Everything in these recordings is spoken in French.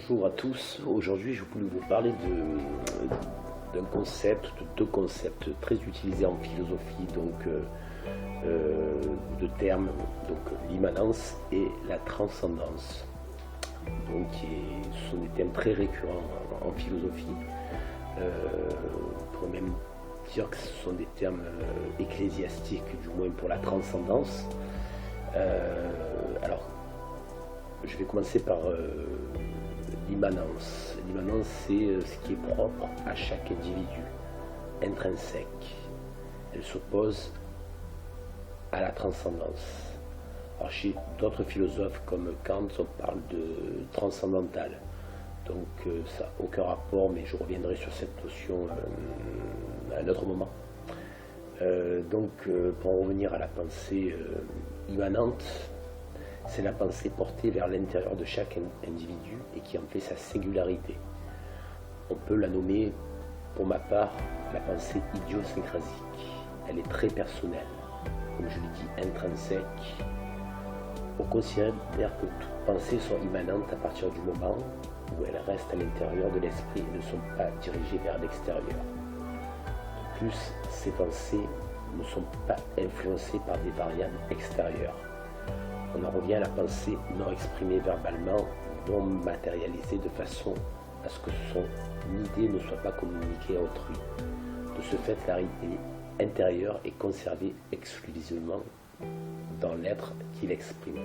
Bonjour à tous, aujourd'hui je voulais vous parler d'un concept, de deux concepts très utilisés en philosophie, de termes, donc l'immanence et la transcendance. Ce sont des thèmes très récurrents en philosophie. On pourrait même dire que ce sont des termes ecclésiastiques, du moins pour la transcendance. Alors, je vais commencer par l'immanence. L'immanence, c'est ce qui est propre à chaque individu, intrinsèque. Elle s'oppose à la transcendance. Alors, chez d'autres philosophes comme Kant, on parle de transcendantal. Donc, ça n'a aucun rapport, mais je reviendrai sur cette notion à un autre moment. Pour en revenir à la pensée immanente, c'est la pensée portée vers l'intérieur de chaque individu et qui en fait sa singularité. On peut la nommer, pour ma part, la pensée idiosyncrasique. Elle est très personnelle, comme je l'ai dit, intrinsèque. On considère que toute pensée soit immanente à partir du moment où elle reste à l'intérieur de l'esprit et ne sont pas dirigées vers l'extérieur. De plus, ces pensées ne sont pas influencées par des variables extérieures. On en revient à la pensée non exprimée verbalement, non matérialisée de façon à ce que son idée ne soit pas communiquée à autrui. De ce fait, la réalité intérieure est conservée exclusivement dans l'être qui l'exprime.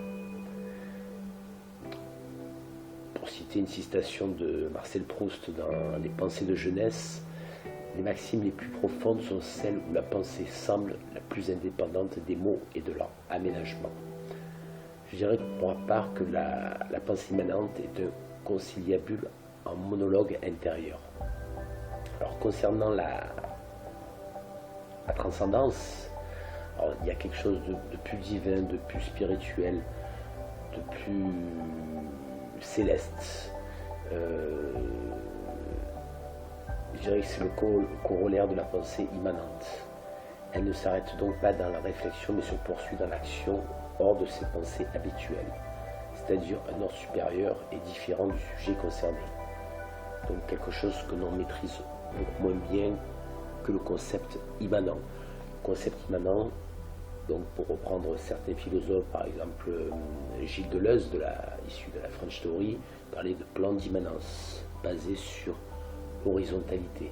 Pour citer une citation de Marcel Proust dans Les Pensées de jeunesse, les maximes les plus profondes sont celles où la pensée semble la plus indépendante des mots et de leur aménagement. Je dirais pour ma part que la pensée immanente est un conciliabule en monologue intérieur. Alors concernant la transcendance, alors, il y a quelque chose de plus divin, de plus spirituel, de plus céleste. Je dirais que c'est le corollaire de la pensée immanente. Elle ne s'arrête donc pas dans la réflexion, mais se poursuit dans l'action hors de ses pensées habituelles, c'est-à-dire un ordre supérieur et différent du sujet concerné. Donc quelque chose que l'on maîtrise beaucoup moins bien que le concept immanent. Le concept immanent, donc pour reprendre certains philosophes, par exemple Gilles Deleuze, issu de la French Theory, parlait de plan d'immanence, basé sur l'horizontalité.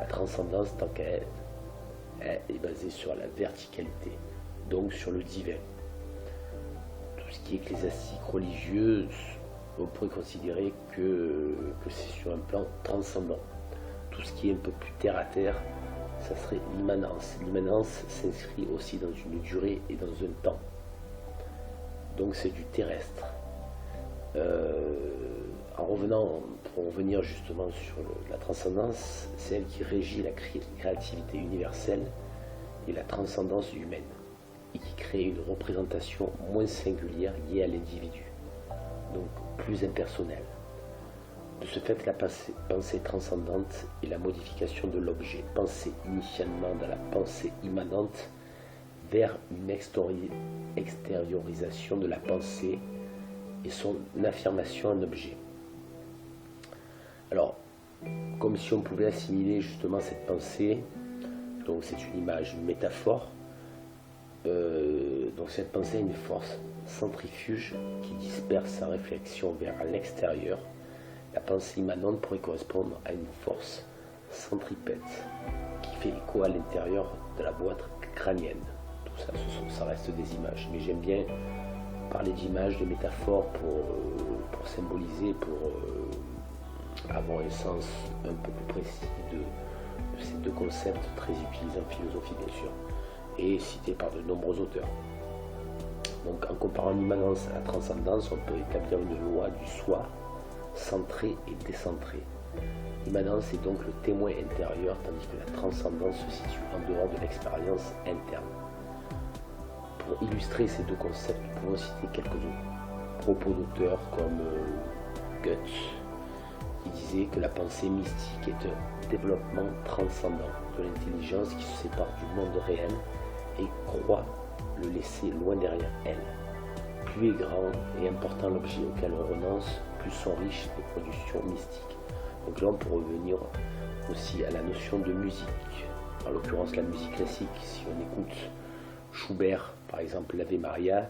La transcendance, tant qu'elle est basée sur la verticalité, donc sur le divin. Tout ce qui est ecclésiastique, religieux, on pourrait considérer que c'est sur un plan transcendant. Tout ce qui est un peu plus terre à terre, ça serait l'immanence. L'immanence s'inscrit aussi dans une durée et dans un temps. Donc c'est du terrestre. Pour revenir justement sur la transcendance, c'est elle qui régit la créativité universelle et la transcendance humaine, et qui crée une représentation moins singulière liée à l'individu, donc plus impersonnelle. De ce fait, la pensée transcendante est la modification de l'objet pensé initialement dans la pensée immanente vers une extériorisation de la pensée et son affirmation en objet. Alors, comme si on pouvait assimiler justement cette pensée, donc c'est une image, une métaphore, donc cette pensée a une force centrifuge qui disperse sa réflexion vers l'extérieur. La pensée immanente pourrait correspondre à une force centripète qui fait écho à l'intérieur de la boîte crânienne. Tout ça, ça reste des images, mais j'aime bien parler d'images, de métaphores pour symboliser, pour avoir un sens un peu plus précis de ces deux concepts très utilisés en philosophie bien sûr, et cités par de nombreux auteurs. Donc en comparant l'immanence à la transcendance, on peut établir une loi du soi, centré et décentré. L'immanence est donc le témoin intérieur, tandis que la transcendance se situe en dehors de l'expérience interne. Pour illustrer ces deux concepts, nous pouvons citer quelques propos d'auteurs comme Goethe, qui disait que la pensée mystique est un développement transcendant de l'intelligence qui se sépare du monde réel et croit le laisser loin derrière elle. Plus est grand et important l'objet auquel on renonce, plus sont riches les productions mystiques. Donc là, on peut revenir aussi à la notion de musique, en l'occurrence la musique classique. Si on écoute Schubert, par exemple l'Ave Maria,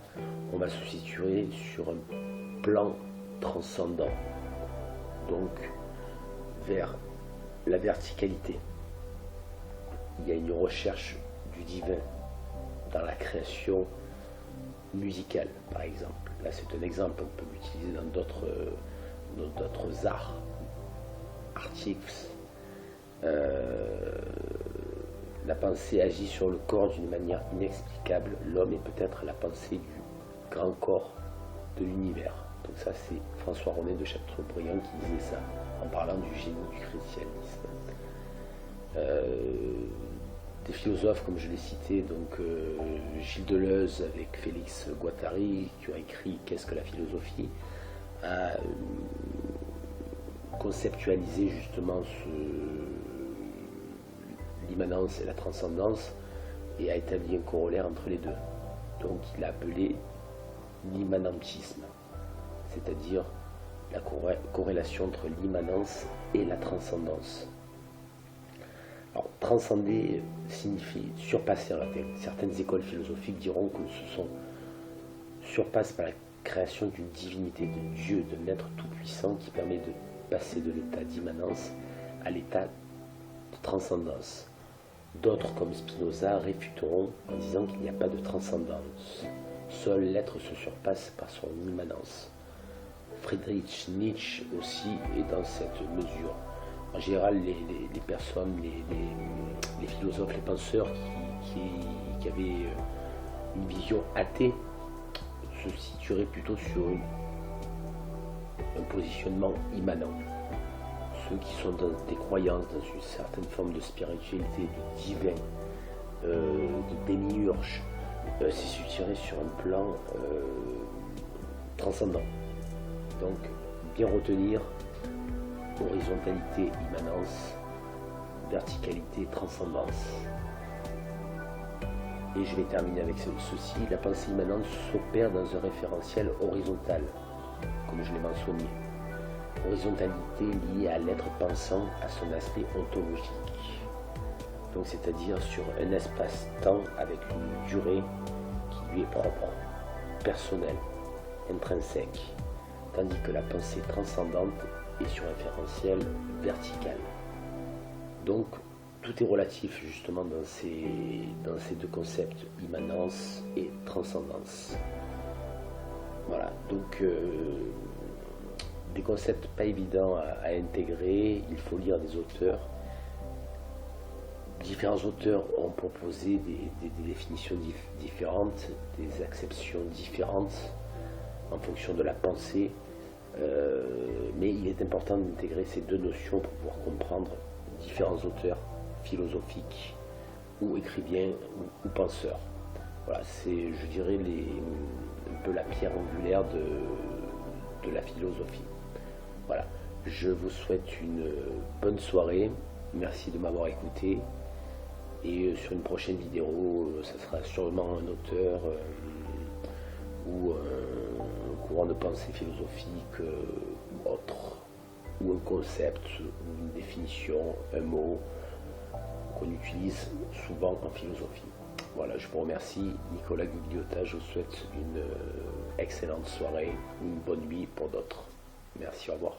on va se situer sur un plan transcendant, donc vers la verticalité. Il y a une recherche du divin dans la création musicale, par exemple. Là, c'est un exemple, on peut l'utiliser dans d'autres arts, artifs. La pensée agit sur le corps d'une manière inexplicable. L'homme est peut-être la pensée du grand corps de l'univers. Donc ça, c'est François René de Chateaubriand qui disait ça, en parlant du génie du christianisme. Des philosophes, comme je l'ai cité, donc Gilles Deleuze avec Félix Guattari, qui ont écrit Qu'est-ce que la philosophie, a conceptualisé justement l'immanence et la transcendance et a établi un corollaire entre les deux. Donc il a appelé l'immanentisme, c'est-à-dire la corrélation entre l'immanence et la transcendance. Alors, transcender signifie surpasser en latin. Certaines écoles philosophiques diront que ce surpasse par la création d'une divinité, de Dieu, d'un être tout-puissant qui permet de passer de l'état d'immanence à l'état de transcendance. D'autres, comme Spinoza, réfuteront en disant qu'il n'y a pas de transcendance. Seul l'être se surpasse par son immanence. Friedrich Nietzsche aussi est dans cette mesure. En général, les personnes, les philosophes, les penseurs qui avaient une vision athée se situeraient plutôt sur un positionnement immanent. Ceux qui sont dans des croyances, dans une certaine forme de spiritualité, de divin, de démiurge, se situeraient sur un plan transcendant. Donc, bien retenir horizontalité, immanence, verticalité, transcendance. Et je vais terminer avec ceci. La pensée immanente s'opère dans un référentiel horizontal, comme je l'ai mentionné. Horizontalité liée à l'être pensant, à son aspect ontologique. Donc c'est-à-dire sur un espace-temps avec une durée qui lui est propre, personnelle, intrinsèque, tandis que la pensée transcendante est sur un référentiel vertical. Donc tout est relatif justement dans ces deux concepts, immanence et transcendance. Voilà, donc des concepts pas évidents à intégrer, il faut lire des auteurs. Différents auteurs ont proposé des définitions différentes, des acceptions différentes en fonction de la pensée, mais il est important d'intégrer ces deux notions pour pouvoir comprendre différents auteurs philosophiques ou écrivains ou penseurs. Voilà, c'est, je dirais, un peu la pierre angulaire de la philosophie. Voilà, je vous souhaite une bonne soirée, merci de m'avoir écouté, et sur une prochaine vidéo, ça sera sûrement un auteur ou un courant de pensée philosophique ou autre, ou un concept, ou une définition, un mot qu'on utilise souvent en philosophie. Voilà, je vous remercie, Nicolas Gugliotta, je vous souhaite une excellente soirée, une bonne nuit pour d'autres. Merci, au revoir.